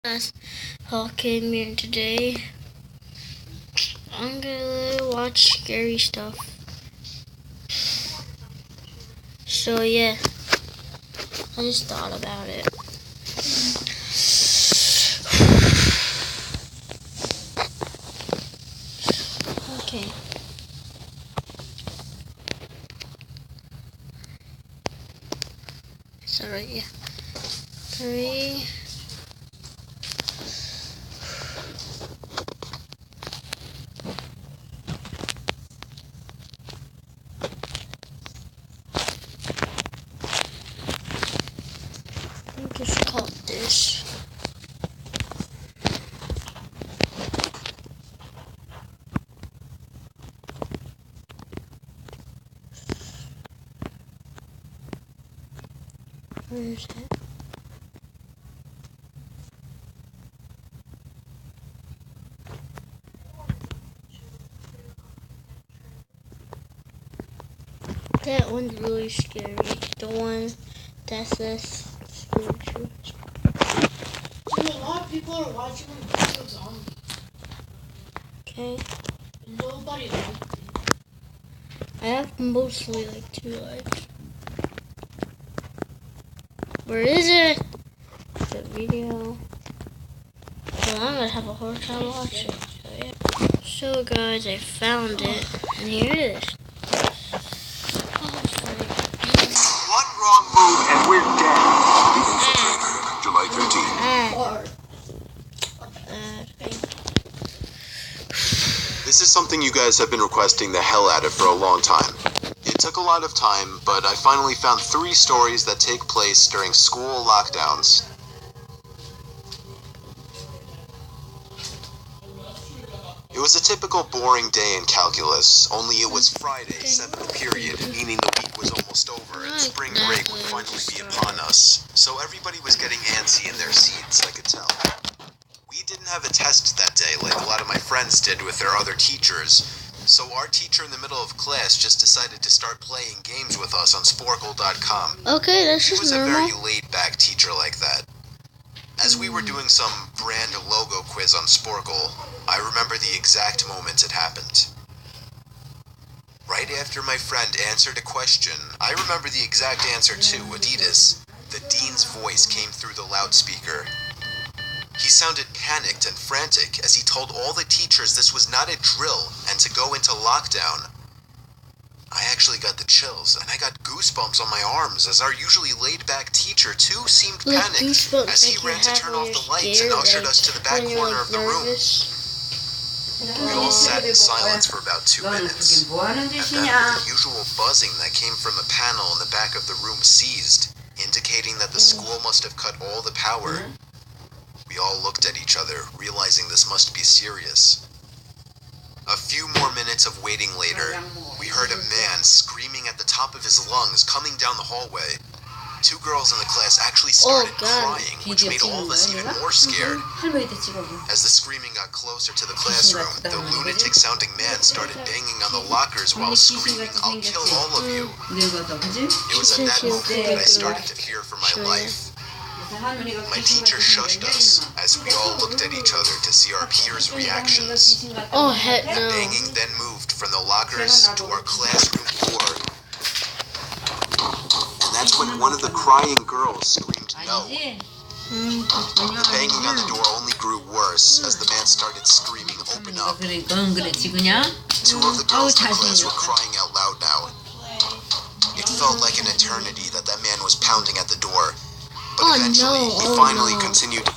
Guys, Hall came here today. I'm gonna watch scary stuff. So yeah, I just thought about it. Okay. So right, yeah. 3. I just caught this. Where is it? That one's really scary. The one that says spiritual. A lot of people are watching when zombie. Okay. Nobody liked it. I have mostly like 2 likes. Where is it? The video. Well, I'm gonna have a hard time watching. So yeah. So guys, I found it, and here it is. One wrong move and we're dead. The Infiltrator, July 13th. This is something you guys have been requesting the hell out of for a long time. It took a lot of time, but I finally found 3 stories that take place during school lockdowns. It was a typical boring day in calculus, only it was Friday, 7th period, meaning the week was almost over and spring break would finally be upon us. So everybody was getting antsy in their seats, I could tell. We didn't have a test that day like a lot of my friends did with their other teachers, so our teacher in the middle of class just decided to start playing games with us on Sporkle.com. Okay, that's He just was normal. a very laid-back teacher like that. As we were doing some brand logo quiz on Sporkle, I remember the exact moment it happened. Right after my friend answered a question, I remember the exact answer too, Adidas. The dean's voice came through the loudspeaker. He sounded panicked and frantic as he told all the teachers this was not a drill and to go into lockdown. I actually got the chills, and I got goosebumps on my arms as our usually laid-back teacher too seemed Like panicked goosebumps as he like you ran to have turn when off you're the lights scared, and ushered like us to the back when you're, corner like, of the room. nervous. We all sat in silence for about 2 minutes, and then the usual buzzing that came from a panel in the back of the room ceased, indicating that the school must have cut all the power. We all looked at each other, realizing this must be serious. A few more minutes of waiting later, we heard a man screaming at the top of his lungs coming down the hallway. 2 girls in the class actually started crying, which made all of us even more scared. As the screaming got closer to the classroom, the lunatic-sounding man started banging on the lockers while screaming, "I'll kill all of you." It was at that moment that I started to fear for my life. My teacher shushed us as we all looked at each other to see our peers' reactions. Oh heck The no. banging then moved from the lockers to our classroom door. And that's when one of the crying girls screamed no. The banging on the door only grew worse as the man started screaming, "Open up." 2 of the girls in the class were crying out loud now. It felt like an eternity that man was pounding at the door. But Oh, eventually, no. he Oh, finally no. continued.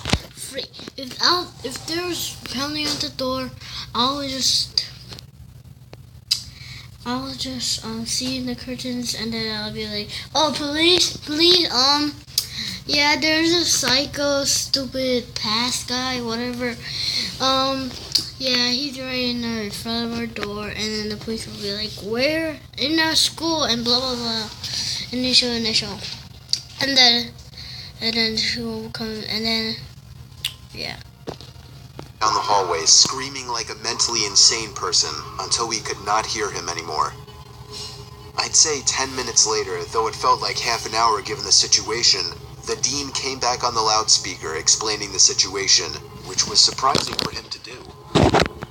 If there was pounding at the door, I'll just see in the curtains, and then I'll be like, "Oh, police, yeah, there's a psycho, stupid past guy, whatever. Yeah, he's right in front of our door," and then the police will be like, "Where? In our school," and blah blah blah, initial, and then she will come, and then yeah. Down the hallway, screaming like a mentally insane person until we could not hear him anymore. I'd say 10 minutes later, though it felt like half an hour given the situation, The dean came back on the loudspeaker explaining the situation, which was surprising for him to do.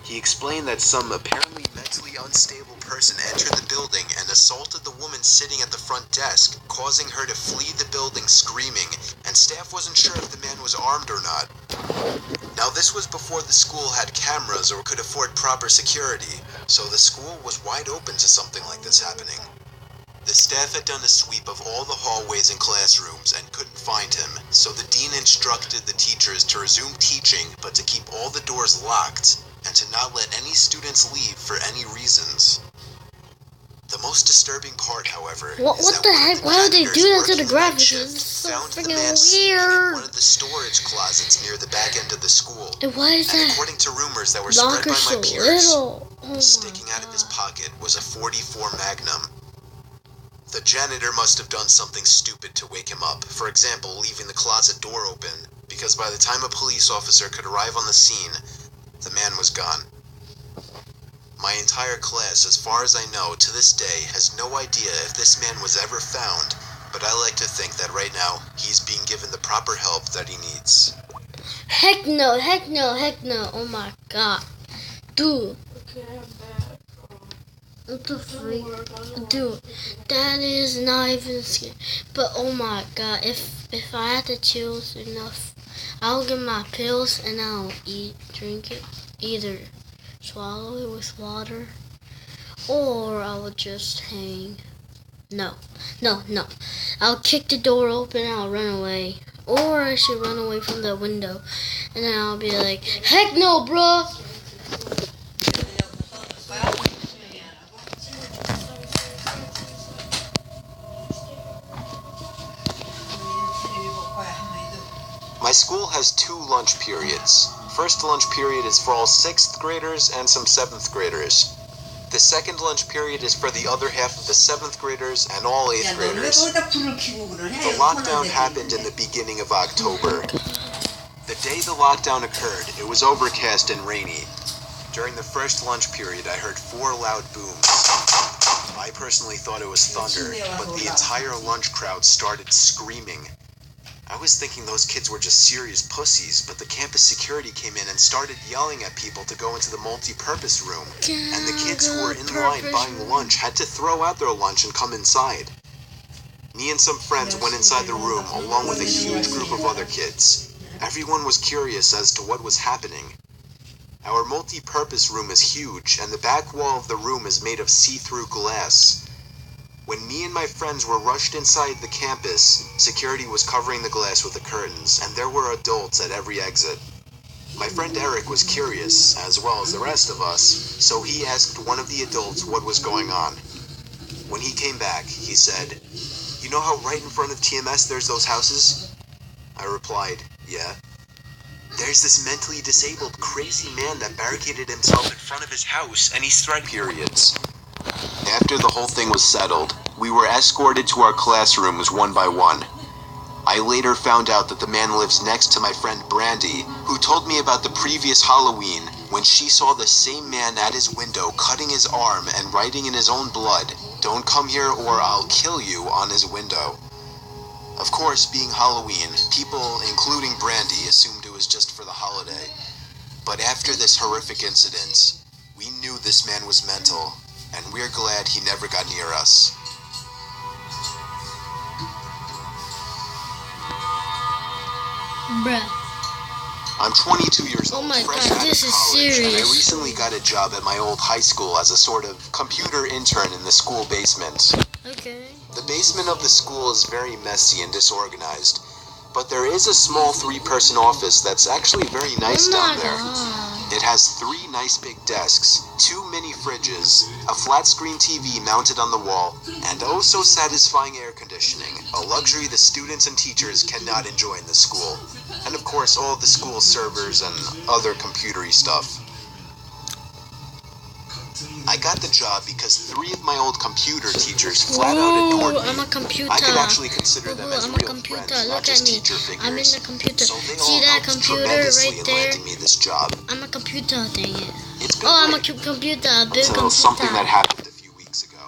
He explained that some apparently mentally unstable person entered the building and assaulted the woman sitting at the front desk, causing her to flee the building screaming, and staff wasn't sure if the man was armed or not. Now this was before the school had cameras or could afford proper security, so the school was wide open to something like this happening. The staff had done a sweep of all the hallways and classrooms and couldn't find him, so the dean instructed the teachers to resume teaching but to keep all the doors locked and to not let any students leave for any reasons. The most disturbing part, however, What the heck? Why would they do that to the graphics? It's so freaking weird. One of the storage closets near the back end of the school. And why is And that according to rumors that were spread by my locker so peers, little? Oh sticking my out of his God. pocket was a .44 Magnum. The janitor must have done something stupid to wake him up, for example, leaving the closet door open, because by the time a police officer could arrive on the scene, the man was gone. My entire class, as far as I know, to this day, has no idea if this man was ever found, but I like to think that right now, he's being given the proper help that he needs. Heck no, heck no, heck no. Oh my God. Dude, Okay, I'm back. what the freak? Work. Dude, that is not even scary. But oh my God, if I had to choose enough, I'll get my pills and I'll drink it. Either swallow it with water, or I would just hang. No. I'll kick the door open and I'll run away. Or I should run away from the window. And then I'll be like, heck no, bruh! My school has 2 lunch periods. First lunch period is for all 6th graders and some 7th graders. The second lunch period is for the other half of the 7th graders and all 8th graders. The lockdown happened in the beginning of October. The day the lockdown occurred, it was overcast and rainy. During the first lunch period, I heard 4 loud booms. I personally thought it was thunder, but the entire lunch crowd started screaming. I was thinking those kids were just serious pussies, but the campus security came in and started yelling at people to go into the multi-purpose room, and the kids who were in line buying lunch had to throw out their lunch and come inside. Me and some friends went inside the room along with a huge group of other kids. Everyone was curious as to what was happening. Our multi-purpose room is huge, and the back wall of the room is made of see-through glass. When me and my friends were rushed inside the campus, security was covering the glass with the curtains, and there were adults at every exit. My friend Eric was curious, as well as the rest of us, so he asked one of the adults what was going on. When he came back, he said, "You know how right in front of TMS there's those houses?" I replied, "Yeah." "There's this mentally disabled, crazy man that barricaded himself in front of his house, and he's threatening periods." After the whole thing was settled, we were escorted to our classrooms one by one. I later found out that the man lives next to my friend Brandy, who told me about the previous Halloween when she saw the same man at his window cutting his arm and writing in his own blood, "Don't come here or I'll kill you," on his window. Of course, being Halloween, people, including Brandy, assumed it was just for the holiday. But after this horrific incident, we knew this man was mental, and we're glad he never got near us. Bruh. I'm 22 years old, Oh my fresh God, out of this is college, and I serious. recently got a job at my old high school as a sort of computer intern in the school basement. Okay. The basement of the school is very messy and disorganized, but there is a small 3-person office that's actually very nice Oh down my there. God. It has 3 nice big desks, 2 mini fridges, a flat screen TV mounted on the wall, and oh so satisfying air conditioning, a luxury the students and teachers cannot enjoy in the school. And of course all of the school servers and other computery stuff. I got the job because 3 of my old computer teachers flat out Ooh, adored me. I'm a computer. I could actually consider them as I'm a real computer. friends, not Look just at me. teacher figures. I'm in the computer. So they See all that helped computer tremendously right in there? landing me this job. I'm a computer, dang it. It's been Oh, I'm a great computer, a big until computer. something that happened a few weeks ago.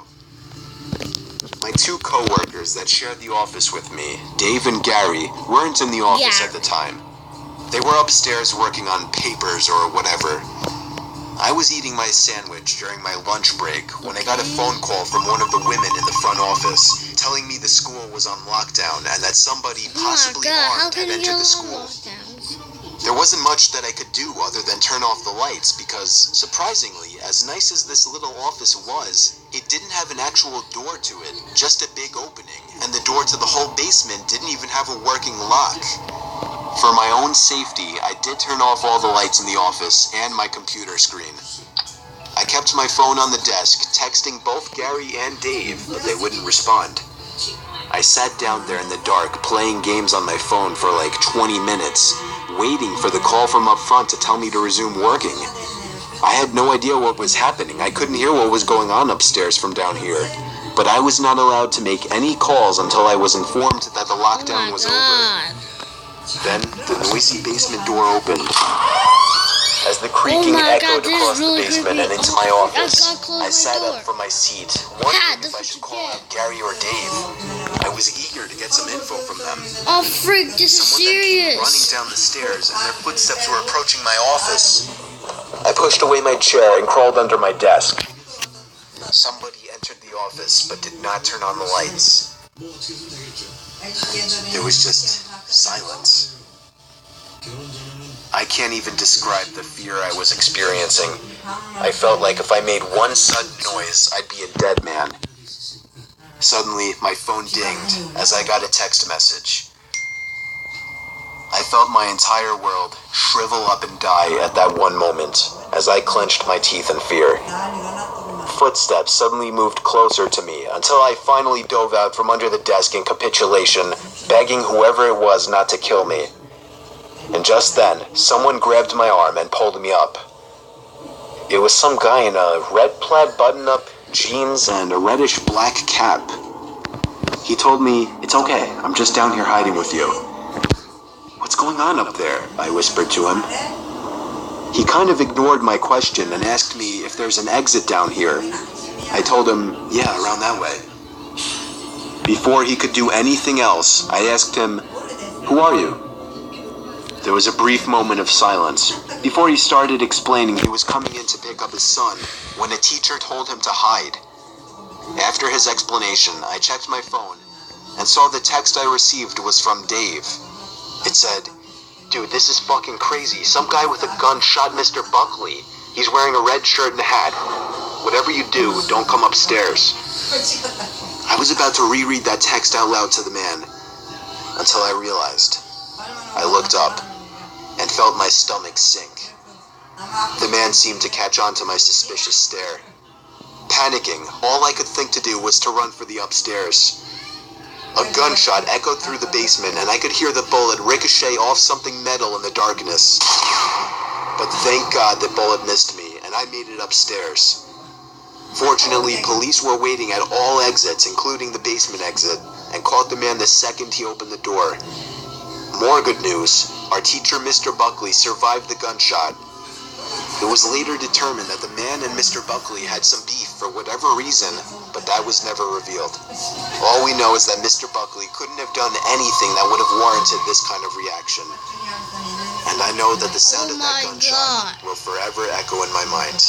My two co-workers that shared the office with me, Dave and Gary, weren't in the office at the time. They were upstairs working on papers or whatever. I was eating my sandwich during my lunch break when I got a phone call from one of the women in the front office telling me the school was on lockdown and that somebody possibly armed had entered the school. There wasn't much that I could do other than turn off the lights because, surprisingly, as nice as this little office was, it didn't have an actual door to it, just a big opening, and the door to the whole basement didn't even have a working lock. For my own safety, I did turn off all the lights in the office and my computer screen. I kept my phone on the desk, texting both Gary and Dave, but they wouldn't respond. I sat down there in the dark, playing games on my phone for like 20 minutes, waiting for the call from up front to tell me to resume working. I had no idea what was happening. I couldn't hear what was going on upstairs from down here. But I was not allowed to make any calls until I was informed that the lockdown was over. Then, the noisy basement door opened. As the creaking echoed across the basement and into my office, I sat up from my seat, wondering if I should call out Gary or Dave. I was eager to get some info from them. Oh freak, this is serious. Running down the stairs, and their footsteps were approaching my office. I pushed away my chair and crawled under my desk. Somebody entered the office, but did not turn on the lights. There was just silence. I can't even describe the fear I was experiencing. I felt like if I made one sudden noise, I'd be a dead man. Suddenly, my phone dinged as I got a text message. I felt my entire world shrivel up and die at that one moment as I clenched my teeth in fear. Footsteps suddenly moved closer to me until I finally dove out from under the desk in capitulation, begging whoever it was not to kill me. And just then, someone grabbed my arm and pulled me up. It was some guy in a red plaid button-up, jeans, and a reddish-black cap. He told me, "It's okay, I'm just down here hiding with you." "What's going on up there?" I whispered to him. He kind of ignored my question and asked me if there's an exit down here. I told him, "Yeah, around that way." Before he could do anything else, I asked him, "Who are you?" There was a brief moment of silence. Before he started explaining, he was coming in to pick up his son when a teacher told him to hide. After his explanation, I checked my phone and saw the text I received was from Dave. It said, "Dude, this is fucking crazy. Some guy with a gun shot Mr. Buckley. He's wearing a red shirt and a hat. Whatever you do, don't come upstairs." I was about to reread that text out loud to the man until I realized. I looked up and felt my stomach sink. The man seemed to catch on to my suspicious stare. Panicking, all I could think to do was to run for the upstairs. A gunshot echoed through the basement, and I could hear the bullet ricochet off something metal in the darkness. But thank God the bullet missed me, and I made it upstairs. Fortunately, police were waiting at all exits, including the basement exit, and caught the man the second he opened the door. More good news, our teacher, Mr. Buckley, survived the gunshot. It was later determined that the man and Mr. Buckley had some beef for whatever reason, but that was never revealed. All we know is that Mr. Buckley couldn't have done anything that would have warranted this kind of reaction. And I know that the sound of that gunshot will forever echo in my mind.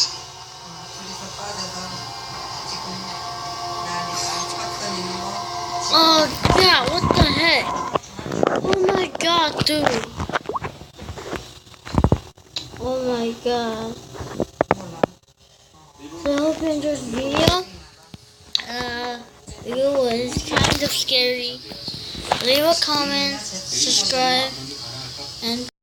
Oh yeah, what the heck? Oh my god, dude. Oh my god. So I hope you enjoyed the video. It was kind of scary. Leave a comment, subscribe, and